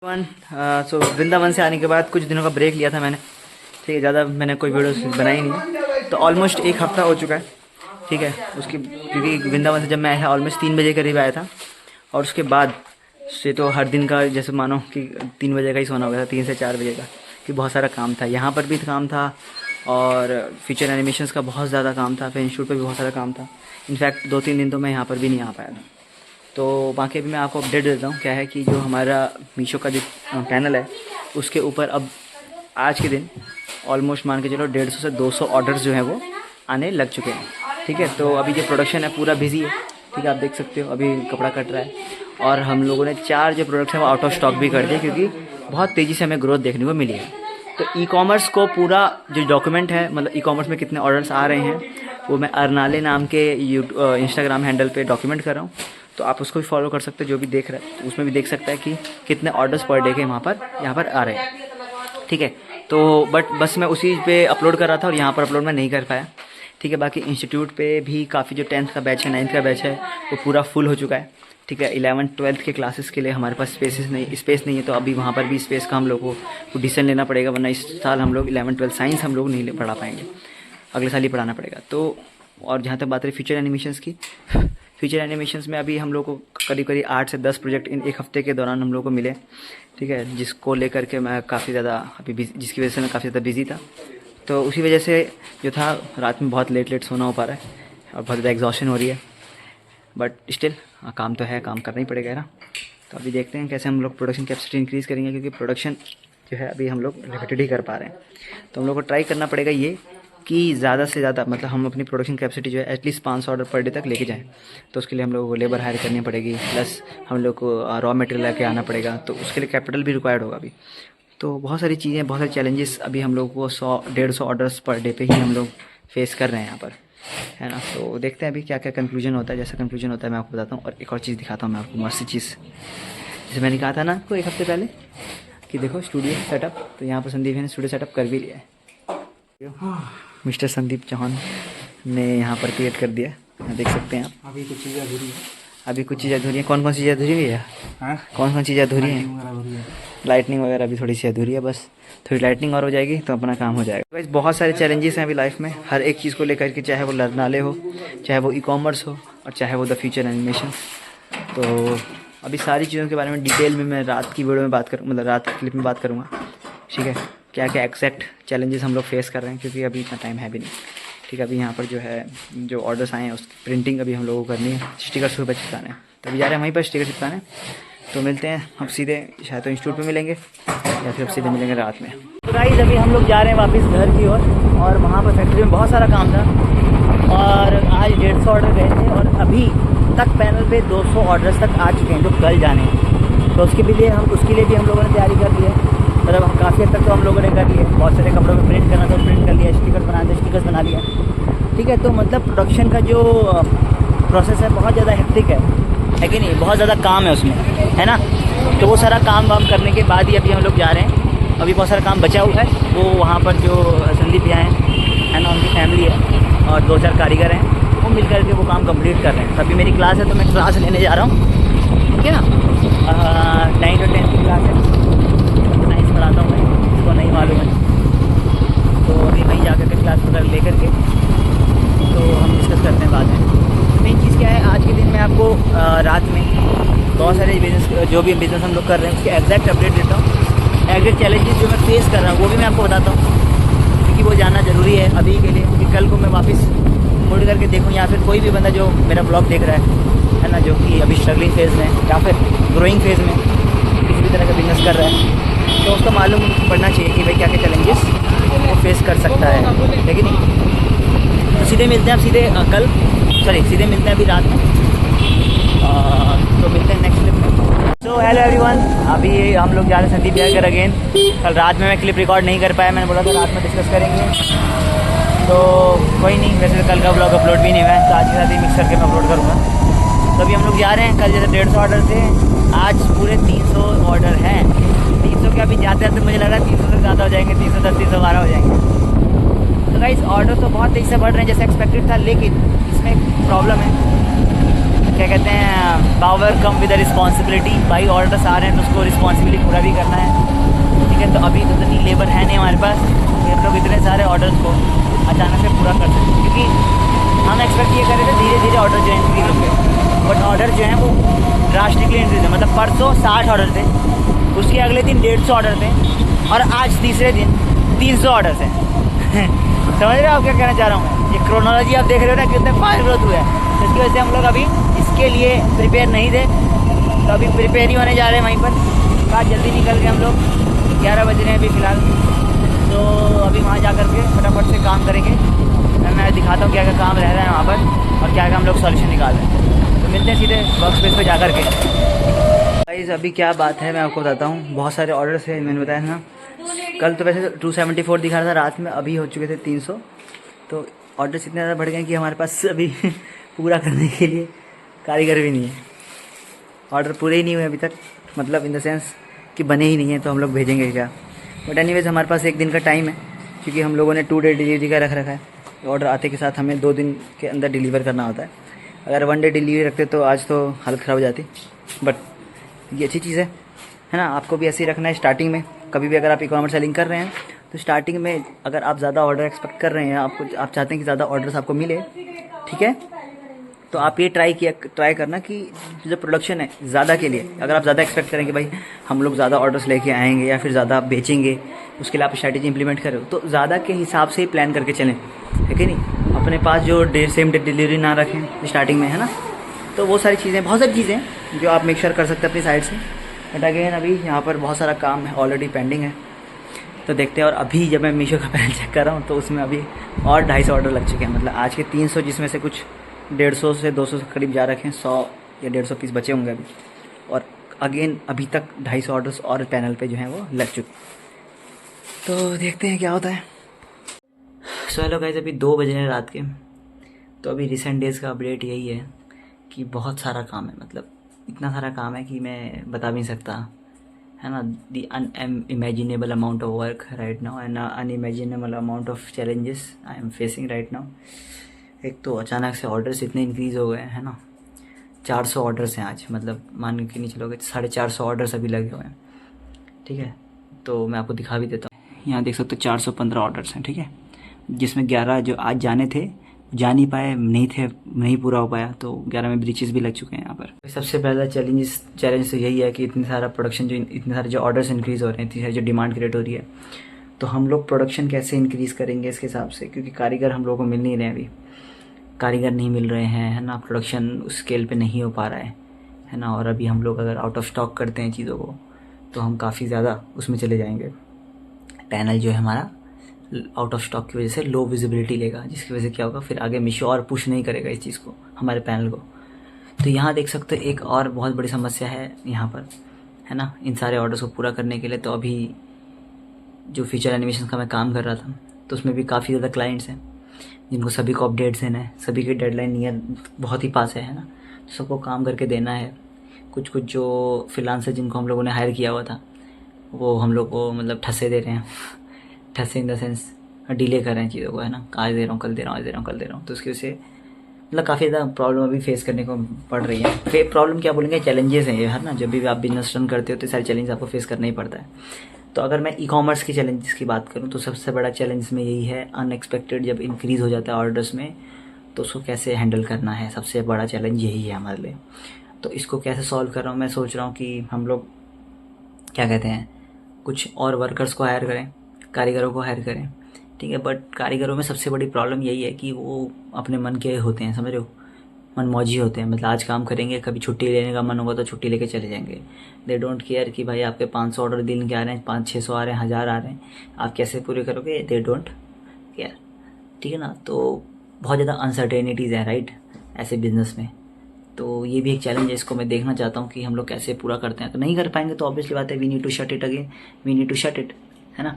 सो वृंदावन से आने के बाद कुछ दिनों का ब्रेक लिया था मैंने, ठीक है। ज़्यादा मैंने कोई वीडियो बनाई नहीं, तो ऑलमोस्ट एक हफ़्ता हो चुका है, ठीक है। उसकी क्योंकि वृंदावन से जब मैं आया ऑलमोस्ट 3 बजे करीब आया था, और उसके बाद से तो हर दिन का जैसे मानो कि 3 बजे का ही सोना हो गया था, 3 से 4 बजे का, कि बहुत सारा काम था। यहाँ पर भी काम था और फीचर एनिमेशंस का बहुत ज़्यादा काम था, फिर इंस्टीट्यूट पर भी बहुत सारा काम था। इनफैक्ट 2-3 दिन तो मैं यहाँ पर भी नहीं आ पाया था। तो बाकी अभी मैं आपको अपडेट देता हूँ क्या है कि जो हमारा मीशो का जो पैनल है उसके ऊपर अब आज के दिन ऑलमोस्ट मान के चलो 150 से 200 ऑर्डर्स जो हैं वो आने लग चुके हैं, ठीक है। तो अभी जो प्रोडक्शन है पूरा बिजी है, ठीक है। आप देख सकते हो अभी कपड़ा कट रहा है, और हम लोगों ने 4 जो प्रोडक्ट्स हैं वो आउट ऑफ स्टॉक भी कर दिए, क्योंकि बहुत तेज़ी से हमें ग्रोथ देखने को मिली है। तो ई कॉमर्स को पूरा जो डॉक्यूमेंट है, मतलब ई कॉमर्स में कितने ऑर्डर्स आ रहे हैं, वो मैं अर्नाले नाम के इंस्टाग्राम हैंडल पे डॉक्यूमेंट कर रहा हूँ। तो आप उसको भी फॉलो कर सकते हो, जो भी देख रहा है उसमें भी देख सकता है कि कितने ऑर्डर्स पर डे के यहाँ पर आ रहे हैं, ठीक है। तो बस मैं उसी पे अपलोड कर रहा था और यहाँ पर अपलोड मैं नहीं कर पाया, ठीक है। बाकी इंस्टीट्यूट पे भी काफ़ी जो 10th का बैच है, 9th का बैच है, वो पूरा फुल हो चुका है, ठीक है। 11th 12th के क्लासेस के लिए हमारे पास स्पेस नहीं है, तो अभी वहाँ पर भी स्पेस का हम लोग को डिसीजन लेना पड़ेगा, वरना इस साल हम लोग 11th 12th साइंस हम लोग नहीं पढ़ा पाएंगे, अगले साल ही पढ़ाना पड़ेगा। तो और जहाँ तक बात रही फीचर एनिमेशंस की, फीचर एनिमेशंस में अभी हम लोग को करीब 8 से 10 प्रोजेक्ट इन एक हफ्ते के दौरान हम लोग को मिले, ठीक है। जिसको लेकर के मैं काफ़ी ज़्यादा अभी जिसकी वजह से मैं काफ़ी ज़्यादा बिजी था, तो उसी वजह से जो था रात में बहुत लेट सोना हो पा रहा है और बहुत ज़्यादा एग्जॉशन हो रही है, बट स्टिल काम तो है, काम करना ही पड़ेगा ना। तो अभी देखते हैं कैसे हम लोग प्रोडक्शन कैपेसिटी इंक्रीज़ करेंगे, क्योंकि प्रोडक्शन जो है अभी हम लोग लिमिटेड ही कर पा रहे हैं। तो हम लोग को ट्राई करना पड़ेगा ये कि ज़्यादा से ज़्यादा, मतलब हम अपनी प्रोडक्शन कैपेसिटी जो है एटलीस्ट 500 ऑर्डर पर डे तक लेके जाएं। तो उसके लिए हम लोगों को लेबर हायर करनी पड़ेगी, प्लस हम लोग को रॉ मटेरियल लेके आना पड़ेगा, तो उसके लिए कैपिटल भी रिक्वायर्ड होगा अभी। तो बहुत सारी चीज़ें, बहुत सारे चैलेंजेस अभी हम लोग को 100-150 ऑर्डर्स पर डे पे ही हम लोग फेस कर रहे हैं यहाँ पर, है ना। तो देखते हैं अभी क्या क्या कंक्लूजन होता है। जैसा कंक्लूजन होता है मैं आपको बताता हूँ। और एक और चीज़ दिखाता हूँ मैं आपको, मस्त चीज़, जैसे मैंने कहा था ना आपको एक हफ्ते पहले कि देखो स्टूडियो सेटअप, तो यहाँ पर संदीप ने स्टूडियो सेटअप कर भी लिया है। मिस्टर संदीप चौहान ने यहाँ पर क्रिएट कर दिया, देख सकते हैं आप। अभी कुछ चीज़ें अधूरी है, अभी कुछ चीज़ें अधूरी हैं। कौन कौन सी चीज़ें अधूरी है? कौन कौन चीज़ें अधूरी हैं? लाइटनिंग वगैरह अभी थोड़ी सी अधूरी है, बस थोड़ी लाइटनिंग और हो जाएगी तो अपना काम हो जाएगा। वैसे बहुत सारे चैलेंजेस हैं अभी लाइफ में, हर एक चीज़ को लेकर के, चाहे वो लर्नाले हो, चाहे वो ई कॉमर्स हो, और चाहे वो द फ्यूचर एनिमेशन। तो अभी सारी चीज़ों के बारे में डिटेल में मैं रात की वीडियो में बात करूँ, मतलब रात की क्लिप में बात करूँगा, ठीक है। क्या क्या एग्जैक्ट चैलेंजेस हम लोग फेस कर रहे हैं, क्योंकि अभी इतना टाइम है भी नहीं, ठीक है। अभी यहाँ पर जो है जो ऑर्डर्स आए हैं उसकी प्रिंटिंग अभी हम लोगों को करनी है, स्टिकर सुबह चिपकाने हैं, तो अभी जा रहे हैं वहीं पर स्टिकर चिपकाने। तो मिलते हैं अब सीधे, शायद तो इंस्टीट्यूट में मिलेंगे या फिर अब सीधे मिलेंगे रात में। तो गाइस अभी हम लोग जा रहे हैं वापस घर की ओर, और वहाँ पर फैक्ट्री में बहुत सारा काम था, और आज 150 ऑर्डर गए थे, और अभी तक पैनल पे 200 ऑर्डर्स तक आ चुके हैं जो कल जाने हैं। तो उसके लिए भी हम लोगों ने तैयारी कर ली है, मतलब हम काफ़ी हद तक तो हम लोगों ने कर लिया है। बहुत सारे कपड़ों में प्रिंट करना था, प्रिंट कर लिया, स्टिकर्स बना लिया, ठीक है। तो मतलब प्रोडक्शन का जो प्रोसेस है बहुत ज़्यादा हेक्टिक है कि नहीं, बहुत ज़्यादा काम है उसमें, है ना। तो वो सारा काम वाम करने के बाद ही अभी हम लोग जा रहे हैं। अभी बहुत सारा काम बचा हुआ है, वो वहाँ पर जो संदीप भैया हैं, है ना, उनकी फैमिली है और 2-4 कारीगर हैं, वो मिल करके वो काम कंप्लीट कर रहे हैं। अभी मेरी क्लास है तो मैं क्लास लेने जा रहा हूँ, ठीक है ना। 9 और 10 की क्लास है, साइंस पढ़ाता हूँ मैं, इसको नहीं मालूम है। तो अभी वहीं जा कर के क्लास वगैरह ले करके तो हम डिस्कस करते हैं बाद में। मेन चीज़ क्या है, आज के दिन में आपको रात में बहुत सारे बिजनेस, जो भी बिज़नेस हम लोग कर रहे हैं उसके एग्जैक्ट अपडेट देता हूँ। एग्जैक्ट चैलेंजेस जो मैं फेस कर रहा हूँ वो भी मैं आपको बताता हूँ, क्योंकि वो जानना ज़रूरी है अभी के लिए, क्योंकि कल को मैं वापस मुड़ करके देखूँ, या फिर कोई भी बंदा जो मेरा ब्लॉग देख रहा है ना, जो कि अभी स्ट्रगलिंग फेज़ में या फिर ग्रोइंग फेज़ में किसी भी तरह का बिजनेस कर रहा है, तो उसको मालूम पड़ना चाहिए कि भाई क्या क्या चैलेंजेस वो फेस कर सकता है, लेकिन नहीं। तो सीधे मिलते हैं अब सीधे मिलते हैं अभी रात में, तो मिलते हैं नेक्स्ट क्लिप में। तो हेलो एवरीवन, अभी हम लोग जा रहे हैं संदीप भैया घर अगेन। कल रात में मैं क्लिप रिकॉर्ड नहीं कर पाया, मैंने बोला था रात में डिस्कस करेंगे, तो कोई नहीं। वैसे कल का ब्लॉग अपलोड भी नहीं हुआ है, तो आज के साथ ही मिक्स करके मैं अपलोड करूँगा। तो अभी हम लोग जा रहे हैं, कल जैसे 150 ऑर्डर थे, आज पूरे 300 ऑर्डर हैं। 300 के अभी जाते जाते मुझे लग रहा है 300 से ज़्यादा हो जाएंगे, 310, 312 हो जाएंगे। तो गाइस ऑर्डर तो बहुत तेज़ी से बढ़ रहे हैं जैसे एक्सपेक्टेड था, लेकिन इसमें एक प्रॉब्लम है क्या कहते हैं, पावर कम विद रिस्पॉन्सिबिलिटी। भाई ऑर्डर्स आ रहे हैं तो उसको रिस्पॉन्सिबिलिटी पूरा भी करना है, ठीक है। तो अभी तो इतनी लेबर है नहीं हमारे पास कि हम लोग इतने सारे ऑर्डर्स को अचानक से पूरा कर सकते, क्योंकि हम एक्सपेक्ट ये कर रहे थे धीरे धीरे ऑर्डर जो है इंक्रीज होंगे, बट ऑर्डर जो है वो ड्रास्टिकली इंक्रीज है। मतलब परसों 60 ऑर्डर थे, उसके अगले दिन 150 ऑर्डर थे, और आज तीसरे दिन 300 ऑर्डर्स हैं। समझ रहे हो आप क्या कहना चाह रहा हूँ मैं? ये क्रोनोलॉजी आप देख रहे हो ना कितने फास्ट ग्रोथ हुआ है। तो इसकी वजह से हम लोग अभी इसके लिए प्रिपेयर नहीं थे, तो अभी प्रिपेयर ही होने जा रहे हैं वहीं पर। आज जल्दी निकल के हम लोग 11 बज रहे हैं अभी फ़िलहाल, तो अभी वहाँ जा कर के फटाफट से काम करेंगे। मैं दिखाता हूँ क्या क्या काम रह रहा है वहाँ पर और क्या क्या हम लोग सॉल्यूशन निकाल रहे हैं। तो मिलते हैं सीधे वर्क स्पेस पर जा कर के। गाइस अभी क्या बात है मैं आपको बताता हूँ। बहुत सारे ऑर्डर्स हैं, मैंने बताया ना कल तो वैसे 274 दिखा रहा था, रात में अभी हो चुके थे 300। तो ऑर्डर्स इतने ज़्यादा बढ़ गए कि हमारे पास अभी पूरा करने के लिए कारीगर भी नहीं है। ऑर्डर पूरे ही नहीं हुए अभी तक, मतलब इन द सेंस कि बने ही नहीं है, तो हम लोग भेजेंगे क्या। बट एनीवेज हमारे पास 1 दिन का टाइम है, क्योंकि हम लोगों ने 2 डे डिलीवरी का रख रखा है। ऑर्डर आते के साथ हमें 2 दिन के अंदर डिलीवर करना होता है। अगर 1 डे डिलीवरी रखते तो आज तो हालत ख़राब हो जाती, बट ये अच्छी चीज़ है ना। आपको भी ऐसे ही रखना है स्टार्टिंग में। कभी भी अगर आप ई-कॉमर्स सेलिंग कर रहे हैं तो स्टार्टिंग में अगर आप ज़्यादा ऑर्डर एक्सपेक्ट कर रहे हैं, आप चाहते हैं कि ज़्यादा ऑर्डर्स आपको मिले, ठीक है, तो आप ये ट्राई करना कि जो प्रोडक्शन है ज़्यादा के लिए, अगर आप ज़्यादा एक्सपेक्ट करेंगे भाई हम लोग ज़्यादा ऑर्डर्स लेके आएंगे या फिर ज़्यादा बेचेंगे, उसके लिए आप स्ट्रैटेजी इंप्लीमेंट करो, तो ज़्यादा के हिसाब से ही प्लान करके चलें, है कि नहीं। अपने पास जो सेम डे डिलीवरी ना रखें स्टार्टिंग में, है ना। तो वो सारी चीज़ें, बहुत सारी चीज़ें जो आप मेक श्योर कर सकते हैं अपनी साइड से। बट अगेन अभी यहाँ पर बहुत सारा काम है, ऑलरेडी पेंडिंग है, तो देखते हैं। और अभी जब मैं मीशो का पैनल चेक कर रहा हूँ तो उसमें अभी और 250 ऑर्डर लग चुके हैं। मतलब आज के 300, जिसमें से कुछ 150 से 200 के करीब जा रखे हैं, 100 या 150 पीस बचे होंगे अभी। और अगेन अभी तक 250 ऑर्डर्स और पैनल पे जो हैं वो लग चुके। तो देखते हैं क्या होता है। सो हेलो गाइस, अभी 2 बज रहे हैं रात के। तो अभी रिसेंट डेज़ का अपडेट यही है कि बहुत सारा काम है, मतलब इतना सारा काम है कि मैं बता भी नहीं सकता, है ना। The unimaginable amount of work right now and unimaginable amount of challenges I am facing right now. एक तो अचानक से ऑर्डर्स इतने इंक्रीज़ हो गए हैं ना, 400 ऑर्डर्स हैं आज, मतलब मान के नहीं चलोगे 450 ऑर्डर्स अभी लगे हुए हैं, ठीक है। तो मैं आपको दिखा भी देता हूँ, यहाँ देख सकते हो 415 ऑर्डर्स हैं, ठीक है, जिसमें 11 जो आज जाने थे जा नहीं पाए, नहीं पूरा हो पाया, तो 11 में ब्रीचेस भी लग चुके हैं यहाँ पर। सबसे पहला चैलेंज तो यही है कि इतनी सारा प्रोडक्शन, जो इतने सारे जो ऑर्डर्स इंक्रीज़ हो रहे हैं, इतनी सारी जो डिमांड क्रिएट हो रही है, तो हम लोग प्रोडक्शन कैसे इंक्रीज़ करेंगे इसके हिसाब से, क्योंकि कारीगर हम लोगों को मिल नहीं रहे हैं अभी, कारीगर नहीं मिल रहे हैं, है ना। प्रोडक्शन उस स्केल पे नहीं हो पा रहा है ना। और अभी हम लोग अगर आउट ऑफ स्टॉक करते हैं चीज़ों को तो हम काफ़ी ज़्यादा उसमें चले जाएंगे। पैनल जो है हमारा आउट ऑफ स्टॉक की वजह से लो विजिबिलिटी लेगा, जिसकी वजह से क्या होगा, फिर आगे मीशो और पुश नहीं करेगा इस चीज़ को, हमारे पैनल को। तो यहाँ देख सकते हो एक और बहुत बड़ी समस्या है यहाँ पर, है ना, इन सारे ऑर्डर्स को पूरा करने के लिए। तो अभी जो फीचर एनिमेशन का मैं काम कर रहा था, तो उसमें भी काफ़ी ज़्यादा क्लाइंट्स हैं जिनको सभी को अपडेट्स देना है, सभी की डेडलाइन नियर बहुत ही पास है ना। तो सबको काम करके देना है। कुछ जो फ्रीलांसर जिनको हम लोगों ने हायर किया हुआ था, वो हम लोग को मतलब ठसे दे रहे हैं ठसे इन द सेंस डिले कर रहे हैं चीज़ों को, है ना। आज दे रहा हूँ, कल दे रहा हूँ, आज दे रहा हूँ, कल दे रहा हूँ। तो उसकी वजह से मतलब काफ़ी ज़्यादा प्रॉब्लम अभी फेस करने को पड़ रही है। प्रॉब्लम क्या बोलेंगे, चैलेंजेस हैं ये, है ना। जब भी आप बिजनेस रन करते हो तो सारे चैलेंज आपको फेस करना ही पड़ता है। तो अगर मैं ई-कॉमर्स की चैलेंजेस की बात करूँ तो सबसे बड़ा चैलेंज में यही है, अनएक्सपेक्टेड जब इंक्रीज़ हो जाता है ऑर्डर्स में तो उसको कैसे हैंडल करना है, सबसे बड़ा चैलेंज यही है हमारे लिए। तो इसको कैसे सॉल्व कर रहा हूँ, मैं सोच रहा हूँ कि हम लोग क्या कहते हैं, कुछ और वर्कर्स को हायर करें, कारीगरों को हायर करें, ठीक है। बट कारीगरों में सबसे बड़ी प्रॉब्लम यही है कि वो अपने मन के होते हैं, समझ रहे हो, मनमौजी होते हैं। मतलब आज काम करेंगे, कभी छुट्टी लेने का मन होगा तो छुट्टी लेके चले जाएंगे। दे डोंट केयर कि भाई आपके 500 ऑर्डर दिन के आ रहे हैं, 500-600 आ रहे हैं, 1000 आ रहे हैं, आप कैसे पूरे करोगे, दे डोंट केयर, ठीक है ना। तो बहुत ज़्यादा अनसर्टेनिटीज़ है राइट ऐसे बिजनेस में। तो ये भी एक चैलेंज है, इसको मैं देखना चाहता हूँ कि हम लोग कैसे पूरा करते हैं। तो नहीं कर पाएंगे तो ऑब्वियसली बात है, we need to shut it again, we need to shut it, है ना।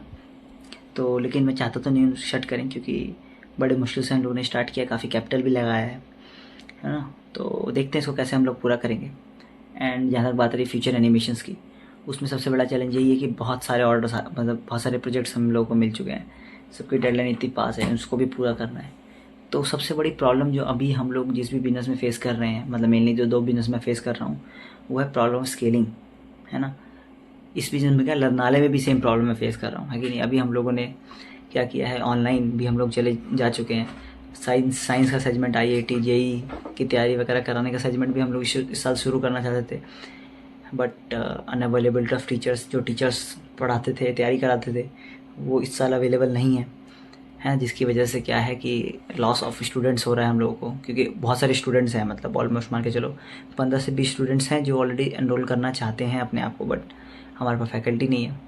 तो लेकिन मैं चाहता तो नहीं शट करें, क्योंकि बड़े मुश्किल से हम लोगों ने स्टार्ट किया, काफ़ी कैपिटल भी लगाया है ना। तो देखते हैं इसको कैसे हम लोग पूरा करेंगे। एंड जहाँ तक बात रही फ्यूचर एनिमेशंस की, उसमें सबसे बड़ा चैलेंज यही है कि बहुत सारे ऑर्डर्स, मतलब बहुत सारे प्रोजेक्ट्स हम लोगों को मिल चुके हैं, सबकी डेडलाइन इतनी पास है, उसको भी पूरा करना है। तो सबसे बड़ी प्रॉब्लम जो अभी हम लोग जिस भी बिज़नेस में फ़ेस कर रहे हैं, मतलब मेनली जो 2 बिज़नेस में फ़ेस कर रहा हूँ, वो है प्रॉब्लम स्केलिंग, है ना। इस बिज़नेस में क्या, लर्नाले में भी सेम प्रॉब्लम मैं फ़ेस कर रहा हूँ, है कि नहीं। अभी हम लोगों ने क्या किया है, ऑनलाइन भी हम लोग चले जा चुके हैं। साइंस का सेगमेंट, IIT JEE की तैयारी वगैरह कराने का सेगमेंट भी हम लोग इस साल शुरू करना चाहते थे, बट अनअवेलेबिलिटी ऑफ टीचर्स, जो टीचर्स पढ़ाते थे, तैयारी कराते थे, वो इस साल अवेलेबल नहीं है, जिसकी वजह से क्या है कि लॉस ऑफ स्टूडेंट्स हो रहा है हम लोगों को, क्योंकि बहुत सारे स्टूडेंट्स हैं, मतलब ऑलमोस्ट मान के चलो 15 से 20 स्टूडेंट्स हैं जो ऑलरेडी एनरोल करना चाहते हैं अपने आप को, बट हमारे पास फैकल्टी नहीं है।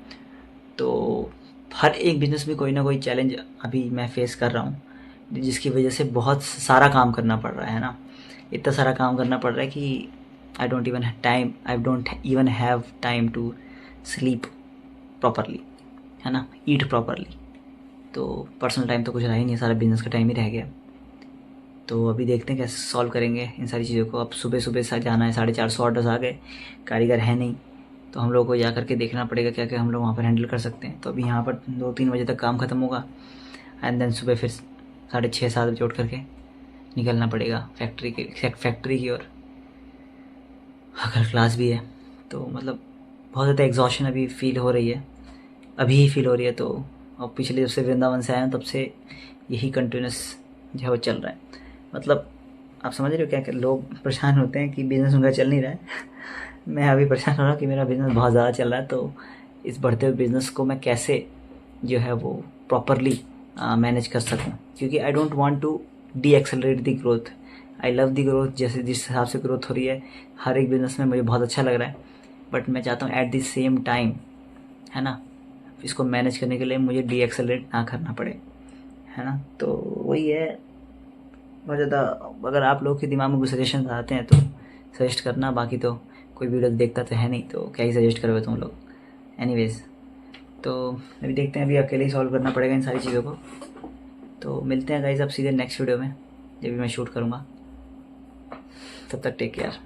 तो हर एक बिज़नेस में कोई ना कोई चैलेंज अभी मैं फ़ेस कर रहा हूँ, जिसकी वजह से बहुत सारा काम करना पड़ रहा है ना। इतना सारा काम करना पड़ रहा है कि I don't even have time to sleep properly, है ना, ईट प्रॉपरली। तो पर्सनल टाइम तो कुछ रहा ही नहीं, सारा बिज़नेस का टाइम ही रह गया। तो अभी देखते हैं कैसे सॉल्व करेंगे इन सारी चीज़ों को। अब सुबह सुबह जाना है, 4:30 ऑर्डर्स आ गए, कारीगर है नहीं, तो हम लोग को जा करके देखना पड़ेगा क्या क्या हम लोग वहाँ पर हैंडल कर सकते हैं। तो अभी यहाँ पर 2-3 बजे तक काम ख़त्म होगा, एंड देन सुबह फिर 6:30-7 बजे उठ करके निकलना पड़ेगा फैक्ट्री की ओर। अगर क्लास भी है तो मतलब बहुत ज़्यादा एग्जॉशन अभी फील हो रही है, अभी ही फील हो रही है। तो अब पिछले जब से वृंदावन से आए हैं तब से यही कंटिन्यूस जो है वो चल रहा है। मतलब आप समझ रहे हो क्या, लोग परेशान होते हैं कि बिज़नेस उनका चल नहीं रहा है मैं अभी परेशान हो रहा हूँ कि मेरा बिज़नेस बहुत ज़्यादा चल रहा है। तो इस बढ़ते हुए बिज़नेस को मैं कैसे जो है वो प्रॉपरली मैनेज कर सकूँ, क्योंकि I don't want to decelerate the growth. I love the growth, जैसे जिस हिसाब से ग्रोथ हो रही है हर एक बिज़नेस में मुझे बहुत अच्छा लग रहा है, बट मैं चाहता हूँ एट द सेम टाइम, है ना, इसको मैनेज करने के लिए मुझे डी एक्सेलरेट ना करना पड़े, है ना। तो वही है बहुत ज़्यादा। अगर आप लोग के दिमाग में कोई सजेशन आते हैं तो सजेस्ट करना, बाकी तो कोई वीडियो देखता तो है नहीं, तो क्या ही सजेस्ट करोगे तुम लोग। एनीवेज, तो अभी देखते हैं, अभी अकेले ही सॉल्व करना पड़ेगा इन सारी चीज़ों को। तो मिलते हैं गाइस अब सीधे नेक्स्ट वीडियो में जब भी मैं शूट करूँगा। तब तक टेक केयर।